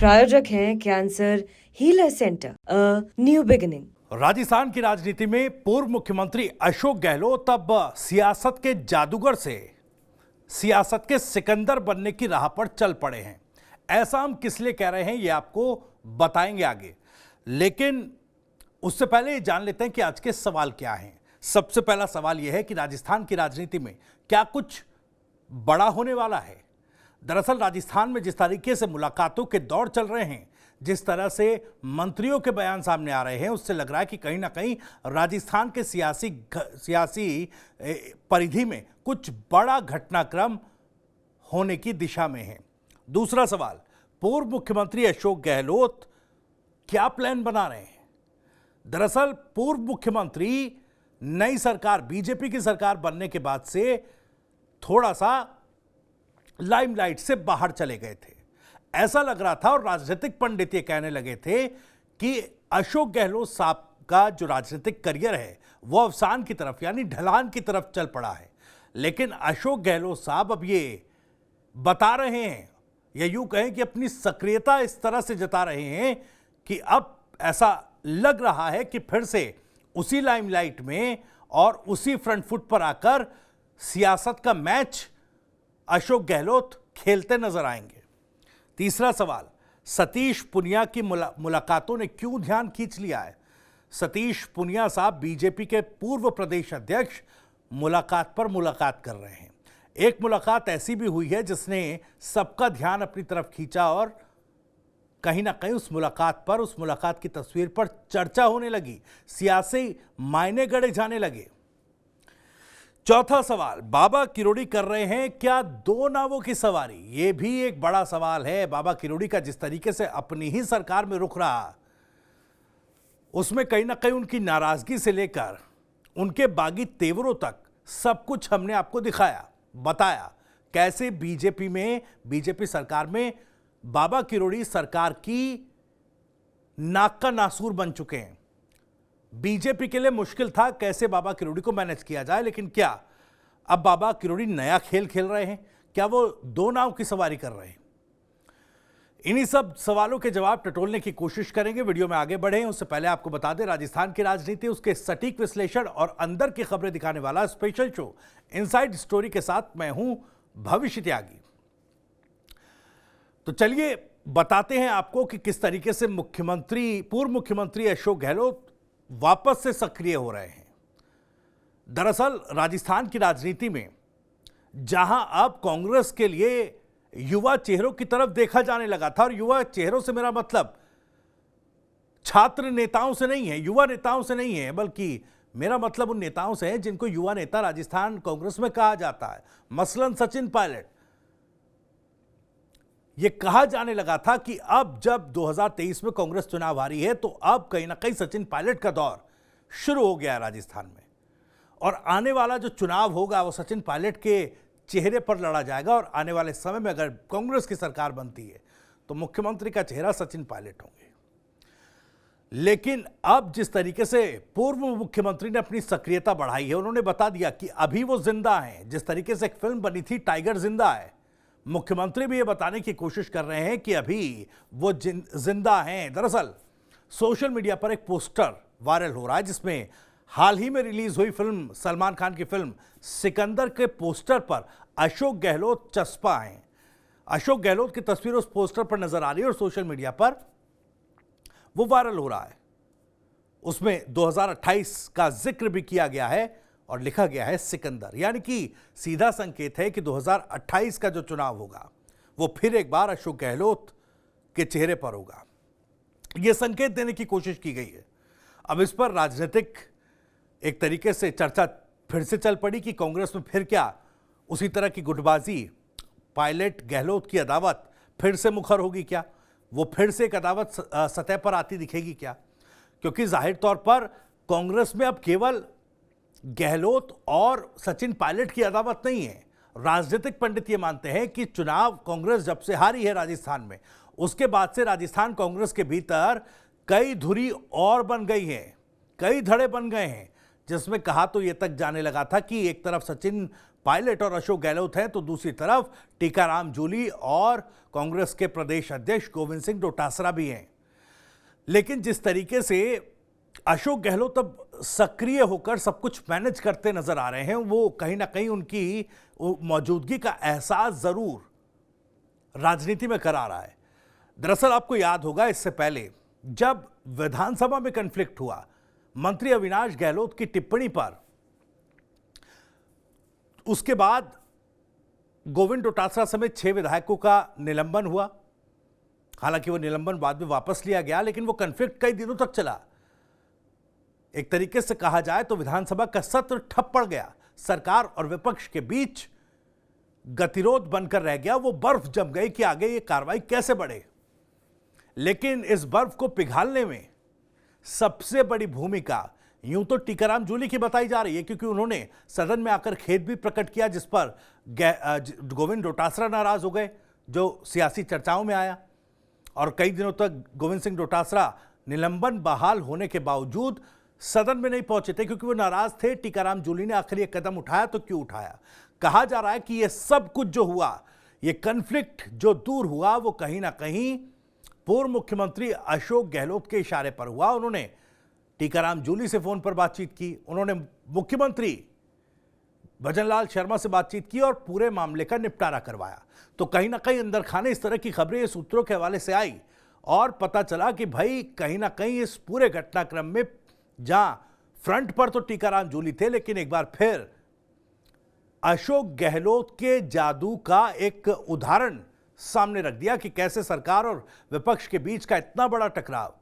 प्रायोजक हैं cancer healer centre, new beginning. Rajasthan की राजनीति में पूर्व मुख्यमंत्री अशोक गहलोत अब सियासत के जादूगर से सियासत के सिकंदर बनने की राह पर चल पड़े हैं। ऐसा हम किस लिए कह रहे हैं ये आपको बताएंगे आगे, लेकिन उससे पहले ये जान लेते हैं कि आज के सवाल क्या हैं। सबसे पहला सवाल यह है कि राजस्थान की राजनीति में क्या कुछ बड़ा होने वाला है। दरअसल राजस्थान में जिस तरीके से मुलाकातों के दौर चल रहे हैं, जिस तरह से मंत्रियों के बयान सामने आ रहे हैं, उससे लग रहा है कि कहीं ना कहीं राजस्थान के सियासी परिधि में कुछ बड़ा घटनाक्रम होने की दिशा में है। दूसरा सवाल, पूर्व मुख्यमंत्री अशोक गहलोत क्या प्लान बना रहे हैं। दरअसल पूर्व मुख्यमंत्री नई सरकार, बीजेपी की सरकार बनने के बाद से थोड़ा सा लाइमलाइट से बाहर चले गए थे। ऐसा लग रहा था और राजनीतिक पंडित ये कहने लगे थे कि अशोक गहलोत साहब का जो राजनीतिक करियर है वो अवसान की तरफ यानी ढलान की तरफ चल पड़ा है। लेकिन अशोक गहलोत साहब अब ये बता रहे हैं, या यूं कहें कि अपनी सक्रियता इस तरह से जता रहे हैं कि अब ऐसा लग रहा है कि फिर से उसी लाइमलाइट में और उसी फ्रंट फुट पर आकर सियासत का मैच अशोक गहलोत खेलते नजर आएंगे। तीसरा सवाल, सतीश पुनिया की मुलाकातों ने क्यों ध्यान खींच लिया है। सतीश पुनिया साहब बीजेपी के पूर्व प्रदेश अध्यक्ष मुलाकात पर मुलाकात कर रहे हैं। एक मुलाकात ऐसी भी हुई है जिसने सबका ध्यान अपनी तरफ खींचा और कहीं ना कहीं उस मुलाकात की तस्वीर पर चर्चा होने लगी, सियासी मायने गढ़े जाने लगे। चौथा सवाल, बाबा किरोड़ी कर रहे हैं क्या दो नावों की सवारी। यह भी एक बड़ा सवाल है। बाबा किरोड़ी का जिस तरीके से अपनी ही सरकार में रुख रहा, उसमें कहीं ना कहीं उनकी नाराजगी से लेकर उनके बागी तेवरों तक सब कुछ हमने आपको दिखाया, बताया कैसे बीजेपी सरकार में बाबा किरोड़ी सरकार की नाक का नासूर बन चुके हैं। बीजेपी के लिए मुश्किल था कैसे बाबा किरोड़ी को मैनेज किया जाए, लेकिन क्या अब बाबा किरोड़ी नया खेल खेल रहे हैं। क्या वो दो नाव की सवारी कर रहे हैं। इन्हीं सब सवालों के जवाब टटोलने की कोशिश करेंगे। वीडियो में आगे बढ़े उससे पहले आपको बता दें, राजस्थान की राजनीति, उसके सटीक विश्लेषण और अंदर की खबरें दिखाने वाला स्पेशल शो इनसाइड स्टोरी के साथ मैं हूं भविष्य त्यागी। तो चलिए बताते हैं आपको कि किस तरीके से पूर्व मुख्यमंत्री अशोक गहलोत वापस से सक्रिय हो रहे हैं। दरअसल राजस्थान की राजनीति में जहां अब कांग्रेस के लिए युवा चेहरों की तरफ देखा जाने लगा था, और युवा चेहरों से मेरा मतलब छात्र नेताओं से नहीं है, युवा नेताओं से नहीं है, बल्कि मेरा मतलब उन नेताओं से है जिनको युवा नेता राजस्थान कांग्रेस में कहा जाता है। मसलन सचिन पायलट। यह कहा जाने लगा था कि अब जब 2023 में कांग्रेस चुनाव हारी है तो अब कहीं ना कहीं सचिन पायलट का दौर शुरू हो गया है राजस्थान में, और आने वाला जो चुनाव होगा वो सचिन पायलट के चेहरे पर लड़ा जाएगा। और आने वाले समय में अगर कांग्रेस की सरकार बनती है तो मुख्यमंत्री का चेहरा सचिन पायलट होंगे। लेकिन अब जिस तरीके से पूर्व मुख्यमंत्री ने अपनी सक्रियता बढ़ाई है, उन्होंने बता दिया कि अभी वो जिंदा हैं। जिस तरीके से एक फिल्म बनी थी टाइगर जिंदा है, मुख्यमंत्री भी ये बताने की कोशिश कर रहे हैं कि अभी वो जिंदा हैं। दरअसल सोशल मीडिया पर एक पोस्टर वायरल हो रहा है जिसमें हाल ही में रिलीज हुई फिल्म, सलमान खान की फिल्म सिकंदर के पोस्टर पर अशोक गहलोत चस्पा हैं। अशोक गहलोत की तस्वीर उस पोस्टर पर नजर आ रही है और सोशल मीडिया पर वो वायरल हो रहा है। उसमें 2028 का जिक्र भी किया गया है और लिखा गया है सिकंदर, यानी कि सीधा संकेत है कि 2028 का जो चुनाव होगा वो फिर एक बार अशोक गहलोत के चेहरे पर होगा। यह संकेत देने की कोशिश की गई है। अब इस पर राजनीतिक एक तरीके से चर्चा फिर से चल पड़ी कि कांग्रेस में फिर क्या उसी तरह की गुटबाजी, पायलट गहलोत की अदावत फिर से मुखर होगी क्या, वो फिर से एक अदावत सतह पर आती दिखेगी क्या। क्योंकि जाहिर तौर पर कांग्रेस में अब केवल गहलोत और सचिन पायलट की अदावत नहीं है। राजनीतिक पंडित ये मानते हैं कि चुनाव कांग्रेस जब से हारी है राजस्थान में, उसके बाद से राजस्थान कांग्रेस के भीतर कई धुरी और बन गई है, कई धड़े बन गए हैं, जिसमें कहा तो ये तक जाने लगा था कि एक तरफ सचिन पायलट और अशोक गहलोत हैं, तो दूसरी तरफ टीकाराम जूली और कांग्रेस के प्रदेश अध्यक्ष गोविंद सिंह डोटासरा भी हैं। लेकिन जिस तरीके से अशोक गहलोत अब सक्रिय होकर सब कुछ मैनेज करते नजर आ रहे हैं, वो कहीं ना कहीं उनकी मौजूदगी का एहसास जरूर राजनीति में करा रहा है। दरअसल आपको याद होगा, इससे पहले जब विधानसभा में कॉन्फ्लिक्ट हुआ मंत्री अविनाश गहलोत की टिप्पणी पर, उसके बाद गोविंद डोटासरा समेत 6 विधायकों का निलंबन हुआ। हालांकि वो निलंबन बाद में वापस लिया गया, लेकिन वो कॉन्फ्लिक्ट कई दिनों तक चला। एक तरीके से कहा जाए तो विधानसभा का सत्र ठप पड़ गया, सरकार और विपक्ष के बीच गतिरोध बनकर रह गया। वो बर्फ जम गई कि आगे ये कार्रवाई कैसे बढ़े। लेकिन इस बर्फ को पिघालने में सबसे बड़ी भूमिका यूं तो टीकाराम जूली की बताई जा रही है, क्योंकि उन्होंने सदन में आकर खेद भी प्रकट किया, जिस पर गोविंद डोटासरा नाराज हो गए, जो सियासी चर्चाओं में आया। और कई दिनों तक गोविंद सिंह डोटासरा निलंबन बहाल होने के बावजूद सदन में नहीं पहुंचे थे, क्योंकि वो नाराज थे। टीकाराम जूली ने आखिर ये कदम उठाया तो क्यों उठाया? कहा जा रहा है कि ये सब कुछ जो हुआ, ये कॉन्फ्लिक्ट जो दूर हुआ, वो कहीं ना कहीं पूर्व मुख्यमंत्री अशोक गहलोत के इशारे पर हुआ। उन्होंने टीकाराम जूली से फोन पर बातचीत की, उन्होंने मुख्यमंत्री भजनलाल शर्मा से बातचीत की और पूरे मामले का निपटारा करवाया। तो कहीं ना कहीं अंदर खाने इस तरह की खबरें सूत्रों के हवाले से आई और पता चला कि भाई कहीं ना कहीं इस पूरे घटनाक्रम में, जहां फ्रंट पर तो टीकाराम जूली थे, लेकिन एक बार फिर अशोक गहलोत के जादू का एक उदाहरण सामने रख दिया कि कैसे सरकार और विपक्ष के बीच का इतना बड़ा टकराव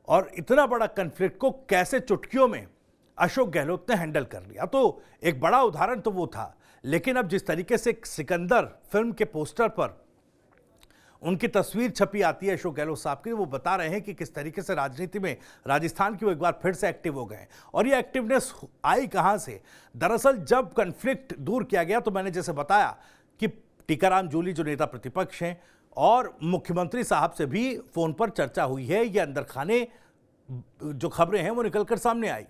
और इतना बड़ा कॉन्फ्लिक्ट को कैसे चुटकियों में अशोक गहलोत ने हैंडल कर लिया। तो एक बड़ा उदाहरण तो वो था, लेकिन अब जिस तरीके से सिकंदर फिल्म के पोस्टर पर उनकी तस्वीर छपी आती है अशोक गहलोत साहब की, वो बता रहे हैं कि किस तरीके से राजनीति में राजस्थान की वो एक बार फिर से एक्टिव हो गए। और ये एक्टिवनेस आई कहां से? दरअसल जब कॉन्फ्लिक्ट दूर किया गया, तो मैंने जैसे बताया कि टीकाराम जूली जो नेता प्रतिपक्ष हैं और मुख्यमंत्री साहब से भी फोन पर चर्चा हुई है। ये अंदर खाने जो खबरें हैं वो निकलकर सामने आई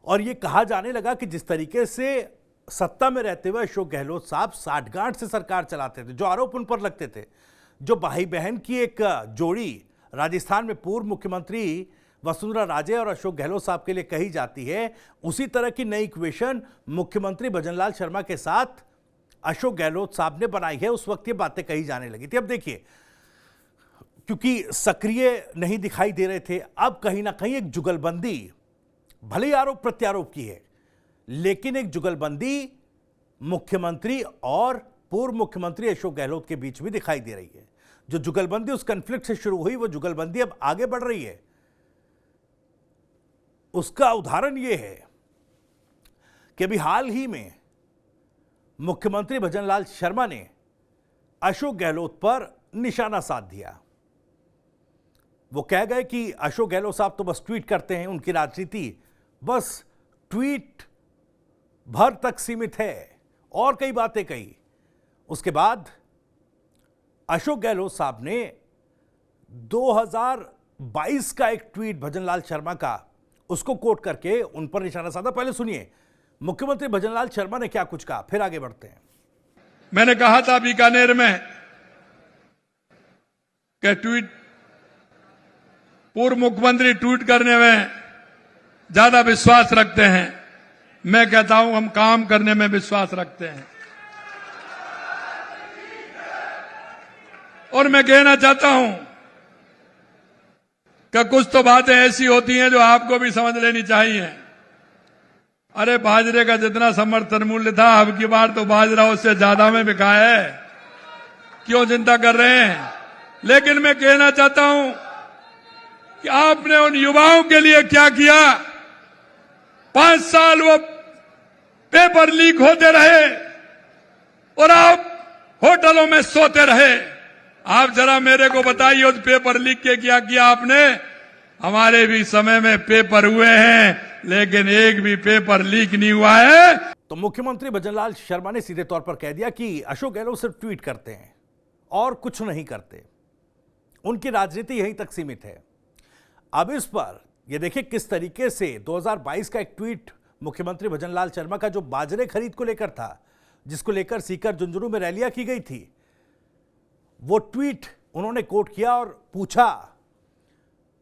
और ये कहा जाने लगा कि जिस तरीके से सत्ता में रहते हुए अशोक गहलोत साहब साठगांठ से सरकार चलाते थे, जो आरोप उन पर लगते थे, जो भाई बहन की एक जोड़ी राजस्थान में पूर्व मुख्यमंत्री वसुंधरा राजे और अशोक गहलोत साहब के लिए कही जाती है, उसी तरह की नई इक्वेशन मुख्यमंत्री भजनलाल शर्मा के साथ अशोक गहलोत साहब ने बनाई है। उस वक्त ये बातें कही जाने लगी थी। अब देखिए, क्योंकि सक्रिय नहीं दिखाई दे रहे थे, अब कहीं ना कहीं एक जुगलबंदी, भले ही आरोप प्रत्यारोप की है, लेकिन एक जुगलबंदी मुख्यमंत्री और पूर्व मुख्यमंत्री अशोक गहलोत के बीच भी दिखाई दे रही है। जो जुगलबंदी उस कॉन्फ्लिक्ट से शुरू हुई, वो जुगलबंदी अब आगे बढ़ रही है। उसका उदाहरण यह है कि अभी हाल ही में मुख्यमंत्री भजनलाल शर्मा ने अशोक गहलोत पर निशाना साध दिया। वो कह गए कि अशोक गहलोत साहब तो बस ट्वीट करते हैं, उनकी राजनीति बस ट्वीट भर तक सीमित है, और कई बातें कही। उसके बाद अशोक गहलोत साहब ने 2022 का एक ट्वीट भजनलाल शर्मा का, उसको कोट करके उन पर निशाना साधा। पहले सुनिए मुख्यमंत्री भजनलाल शर्मा ने क्या कुछ कहा, फिर आगे बढ़ते हैं। मैंने कहा था बीकानेर में कि ट्वीट, पूर्व मुख्यमंत्री ट्वीट करने में ज्यादा विश्वास रखते हैं। मैं कहता हूं हम काम करने में विश्वास रखते हैं। और मैं कहना चाहता हूं कि कुछ तो बातें ऐसी होती हैं जो आपको भी समझ लेनी चाहिए। अरे बाजरे का जितना समर्थन मूल्य था, अब की बार तो बाजरा उससे ज्यादा में बिका है, क्यों चिंता कर रहे हैं? लेकिन मैं कहना चाहता हूं कि आपने उन युवाओं के लिए क्या किया। 5 साल वो पेपर लीक होते रहे और आप होटलों में सोते रहे। आप जरा मेरे को बताइए उस पेपर लीक के क्या किया आपने? हमारे भी समय में पेपर हुए हैं, लेकिन एक भी पेपर लीक नहीं हुआ है। तो मुख्यमंत्री भजनलाल शर्मा ने सीधे तौर पर कह दिया कि अशोक गहलोत सिर्फ ट्वीट करते हैं और कुछ नहीं करते, उनकी राजनीति यहीं तक सीमित है। अब इस पर यह देखिए किस तरीके से 2022 का एक ट्वीट मुख्यमंत्री भजनलाल शर्मा का, जो बाजरे खरीद को लेकर था, जिसको लेकर सीकर झुंझुनू में रैलियां की गई थी, वो ट्वीट उन्होंने कोट किया और पूछा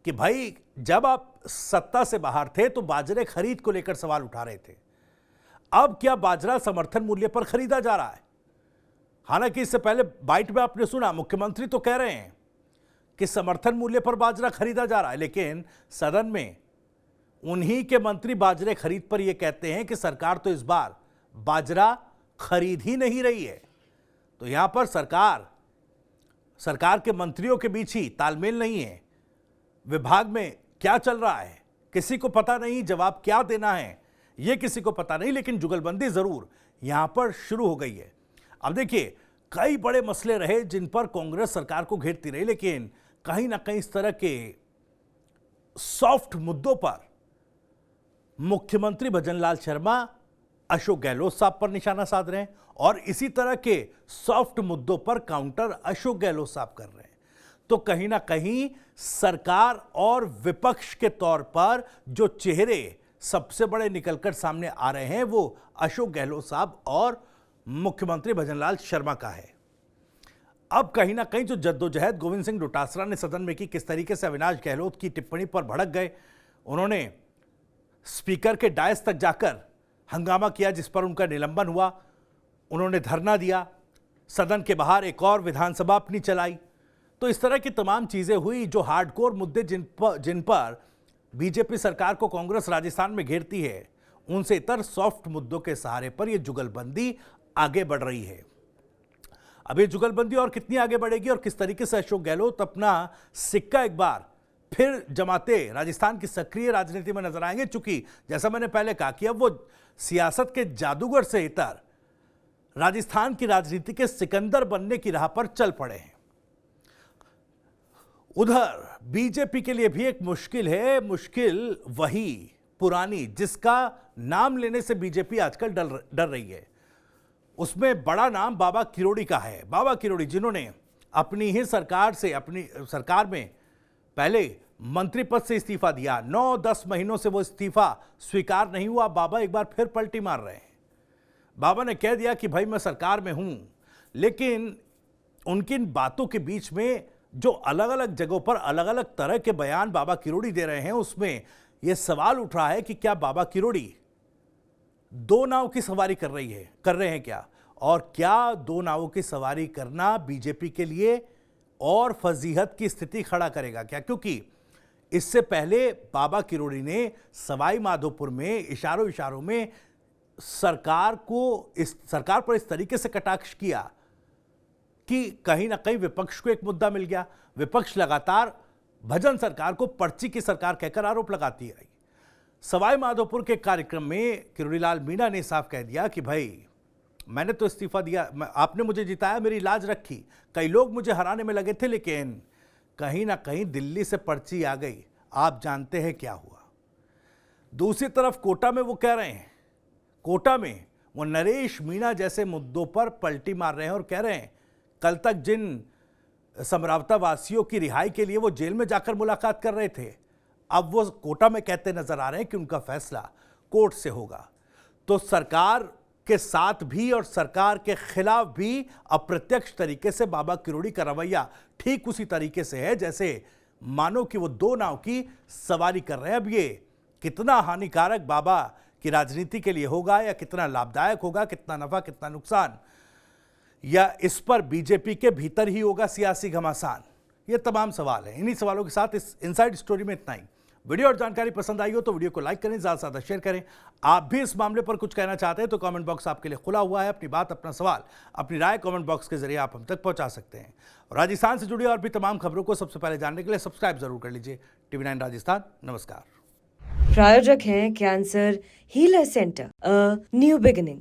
कि भाई जब आप सत्ता से बाहर थे तो बाजरे खरीद को लेकर सवाल उठा रहे थे, अब क्या बाजरा समर्थन मूल्य पर खरीदा जा रहा है? हालांकि इससे पहले बाइट में आपने सुना मुख्यमंत्री तो कह रहे हैं कि समर्थन मूल्य पर बाजरा खरीदा जा रहा है, लेकिन सदन में उन्हीं के मंत्री बाजरे खरीद पर यह कहते हैं कि सरकार तो इस बार बाजरा खरीद ही नहीं रही है। तो यहां पर सरकार के मंत्रियों के बीच ही तालमेल नहीं है। विभाग में क्या चल रहा है किसी को पता नहीं, जवाब क्या देना है यह किसी को पता नहीं, लेकिन जुगलबंदी जरूर यहां पर शुरू हो गई है। अब देखिए, कई बड़े मसले रहे जिन पर कांग्रेस सरकार को घेरती रही, लेकिन कहीं ना कहीं इस तरह के सॉफ्ट मुद्दों पर मुख्यमंत्री भजनलाल शर्मा अशोक गहलोत साहब पर निशाना साध रहे हैं और इसी तरह के सॉफ्ट मुद्दों पर काउंटर अशोक गहलोत साहब कर रहे हैं। तो कहीं ना कहीं सरकार और विपक्ष के तौर पर जो चेहरे सबसे बड़े निकलकर सामने आ रहे हैं वो अशोक गहलोत साहब और मुख्यमंत्री भजनलाल शर्मा का है। अब कहीं ना कहीं जो जद्दोजहद गोविंद सिंह डोटासरा ने सदन में की, किस तरीके से अविनाश गहलोत की टिप्पणी पर भड़क गए, उन्होंने स्पीकर के डायस तक जाकर हंगामा किया जिस पर उनका निलंबन हुआ, उन्होंने धरना दिया, सदन के बाहर एक और विधानसभा अपनी चलाई। तो इस तरह की तमाम चीजें हुई जो हार्डकोर मुद्दे जिन पर बीजेपी सरकार को कांग्रेस राजस्थान में घेरती है, उनसे इतर सॉफ्ट मुद्दों के सहारे पर यह जुगलबंदी आगे बढ़ रही है। अब ये जुगलबंदी और कितनी आगे बढ़ेगी और किस तरीके से अशोक गहलोत अपना सिक्का एक बार फिर जमाते राजस्थान की सक्रिय राजनीति में नजर आएंगे, चूंकि जैसा मैंने पहले कहा कि अब वो सियासत के जादूगर से इतर राजस्थान की राजनीति के सिकंदर बनने की राह पर चल पड़े हैं। उधर बीजेपी के लिए भी एक मुश्किल है, मुश्किल वही पुरानी जिसका नाम लेने से बीजेपी आजकल डर रही है। उसमें बड़ा नाम बाबा किरोड़ी का है। बाबा किरोड़ी जिन्होंने अपनी ही सरकार में पहले मंत्री पद से इस्तीफा दिया, 9-10 महीनों से वो इस्तीफा स्वीकार नहीं हुआ, बाबा एक बार फिर पलटी मार रहे हैं। बाबा ने कह दिया कि भाई मैं सरकार में हूं, लेकिन उनकी बातों के बीच में जो अलग अलग जगहों पर अलग अलग तरह के बयान बाबा किरोड़ी दे रहे हैं, उसमें यह सवाल उठ रहा है कि क्या बाबा किरोड़ी दो नाव की सवारी कर रहे हैं क्या, और क्या दो नावों की सवारी करना बीजेपी के लिए और फजीहत की स्थिति खड़ा करेगा क्या? क्योंकि इससे पहले बाबा किरोड़ी ने सवाई माधोपुर में इशारों में सरकार पर इस तरीके से कटाक्ष किया कि कहीं ना कहीं विपक्ष को एक मुद्दा मिल गया। विपक्ष लगातार भजन सरकार को पर्ची की सरकार कहकर आरोप लगाती रही। सवाई माधोपुर के कार्यक्रम में किरोड़ीलाल मीणा ने साफ कह दिया कि भाई मैंने तो इस्तीफा दिया, आपने मुझे जिताया, मेरी लाज रखी, कई लोग मुझे हराने में लगे थे, लेकिन कहीं ना कहीं दिल्ली से पर्ची आ गई, आप जानते हैं क्या हुआ। दूसरी तरफ कोटा में वो कह रहे हैं, कोटा में वो नरेश मीणा जैसे मुद्दों पर पलटी मार रहे हैं और कह रहे हैं कल तक जिन समरावता वासियों की रिहाई के लिए वो जेल में जाकर मुलाकात कर रहे थे, अब वो कोटा में कहते नजर आ रहे हैं कि उनका फैसला कोर्ट से होगा। तो सरकार के साथ भी और सरकार के खिलाफ भी अप्रत्यक्ष तरीके से बाबा किरोड़ी का रवैया ठीक उसी तरीके से है जैसे मानो कि वो दो नाव की सवारी कर रहे हैं। अब ये कितना हानिकारक बाबा की राजनीति के लिए होगा या कितना लाभदायक होगा, कितना नफा कितना नुकसान, या इस पर बीजेपी के भीतर ही होगा सियासी घमासान, ये तमाम सवाल हैं। इन्हीं सवालों के साथ इस इनसाइड स्टोरी में इतना ही। वीडियो और जानकारी पसंद आई हो तो वीडियो को लाइक करें, ज़्यादा से ज़्यादा शेयर करें। आप भी इस मामले पर कुछ कहना चाहते हैं तो कमेंट बॉक्स आपके लिए खुला हुआ है। अपनी बात, अपना सवाल, अपनी राय कमेंट बॉक्स के जरिए आप हम तक पहुंचा सकते हैं। और राजस्थान से जुड़ी और भी तमाम खबरों को सबसे पहले जानने के लिए सब्सक्राइब जरूर कर लीजिए TV9 राजस्थान। नमस्कार। प्रायोजक हैं cancer healer centre, a new beginning.